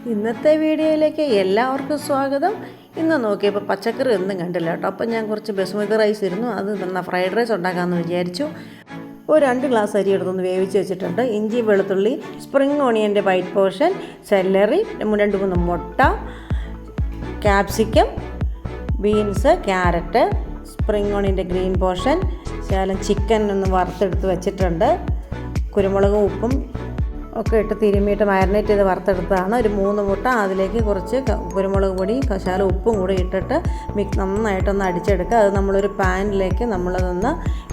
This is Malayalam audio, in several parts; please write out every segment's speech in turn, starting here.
ഇന്നത്തെ വീഡിയോയിലേക്ക് എല്ലാവർക്കും സ്വാഗതം. ഇന്ന് നോക്കിയപ്പോൾ പച്ചക്കറി ഒന്നും കണ്ടില്ല കേട്ടോ. അപ്പം ഞാൻ കുറച്ച് ബസുമതി റൈസ് ഇരുന്നു, അത് ഫ്രൈഡ് റൈസ് ഉണ്ടാക്കാമെന്ന് വിചാരിച്ചു. ഒരു 2 ഗ്ലാസ് അരി എടുത്തൊന്ന് വേവിച്ച് വെച്ചിട്ടുണ്ട്. ഇഞ്ചി, വെളുത്തുള്ളി, സ്പ്രിംഗ് ഓണിയൻ്റെ വൈറ്റ് പോർഷൻ, സെല്ലറി, 2-3 മുട്ട, ക്യാപ്സിക്കം, ബീൻസ്, ക്യാരറ്റ്, സ്പ്രിംഗ് ഓണിയൻ്റെ ഗ്രീൻ പോർഷൻ, ശകലം ചിക്കൻ ഒന്ന് വറുത്തെടുത്ത് വെച്ചിട്ടുണ്ട്. കുരുമുളകും ഉപ്പും ഒക്കെ ഇട്ട് തിരുമ്മിയിട്ട് മാരിനേറ്റ് ചെയ്ത് വറുത്തെടുത്തതാണ്. ഒരു 3 മുട്ട, അതിലേക്ക് കുറച്ച് കുരുമുളക് പൊടി, ശകലം ഉപ്പും കൂടി ഇട്ടിട്ട് നന്നായിട്ടൊന്ന് അടിച്ചെടുക്കുക. അത് നമ്മളൊരു പാനിലേക്ക് നമ്മളതൊന്ന്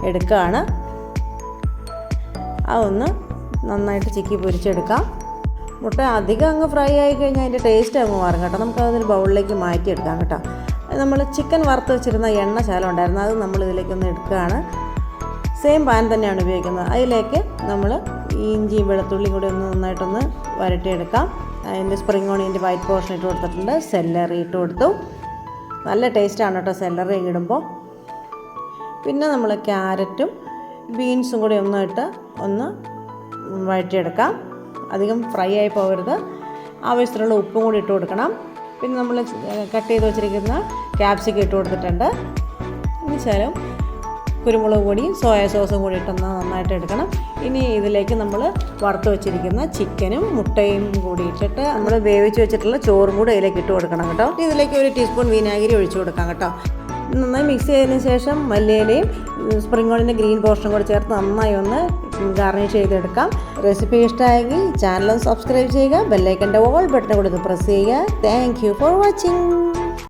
എടുക്കുകയാണ്. അതൊന്ന് നന്നായിട്ട് ചിക്കി പൊരിച്ചെടുക്കാം. മുട്ട അധികം അങ്ങ് ഫ്രൈ ആയി കഴിഞ്ഞാൽ അതിൻ്റെ ടേസ്റ്റ് അങ്ങ് മാറും കേട്ടോ. നമുക്കതൊരു ബൗളിലേക്ക് മാറ്റിയെടുക്കാം കേട്ടോ. നമ്മൾ ചിക്കൻ വറുത്ത് വെച്ചിരുന്ന എണ്ണ ശകലം ഉണ്ടായിരുന്നു, അത് നമ്മളിതിലേക്കൊന്ന് എടുക്കുകയാണ്. സെയിം പാൻ തന്നെയാണ് ഉപയോഗിക്കുന്നത്. അതിലേക്ക് നമ്മൾ ഇഞ്ചിയും വെളുത്തുള്ളിയും കൂടി ഒന്ന് നന്നായിട്ടൊന്ന് വരട്ടിയെടുക്കാം. അതിൻ്റെ സ്പ്രിംഗ് ഓണിയൻ്റെ വൈറ്റ് പോർഷൻ ഇട്ട് കൊടുത്തിട്ടുണ്ട്. സെല്ലറി ഇട്ട് കൊടുത്തു. നല്ല ടേസ്റ്റാണ് കേട്ടോ സെല്ലറി ഇടുമ്പോൾ. പിന്നെ നമ്മൾ ക്യാരറ്റും ബീൻസും കൂടി ഒന്ന് വഴറ്റിയെടുക്കാം. അധികം ഫ്രൈ ആയി പോകരുത്. ആവശ്യത്തിനുള്ള ഉപ്പും കൂടി ഇട്ട് കൊടുക്കണം. പിന്നെ നമ്മൾ കട്ട് ചെയ്ത് വെച്ചിരിക്കുന്ന ക്യാപ്സിക്കം ഇട്ട് കൊടുത്തിട്ടുണ്ട്. ഇനി ശകലം കുരുമുളക് പൊടിയും സോയ സോസും കൂടി ഇട്ടൊന്ന് നന്നായിട്ട് എടുക്കണം. ഇനി ഇതിലേക്ക് നമ്മൾ വറുത്ത് വെച്ചിരിക്കുന്ന ചിക്കനും മുട്ടയും കൂടി ഇട്ടിട്ട് നമ്മൾ വേവിച്ച് വെച്ചിട്ടുള്ള ചോറും കൂടി ഇതിലേക്ക് ഇട്ട് കൊടുക്കണം കേട്ടോ. ഇതിലേക്ക് 1 ടീസ്പൂൺ വിനാഗിരി ഒഴിച്ച് കൊടുക്കാം കേട്ടോ. നന്നായി മിക്സ് ചെയ്തതിന് ശേഷം മല്ലിയിലയും സ്പ്രിംഗ് ഓണിയൻ്റെ ഗ്രീൻ പോർഷനും കൂടി ചേർത്ത് നന്നായി ഒന്ന് ഗാർണിഷ് ചെയ്തെടുക്കാം. റെസിപ്പി ഇഷ്ടമായെങ്കിൽ ചാനൽ സബ്സ്ക്രൈബ് ചെയ്യുക. ബെല്ലൈക്കൻ്റെ ഓൾ ബട്ടൺ കൂടി ഒന്ന് പ്രസ് ചെയ്യുക. Thank you for watching.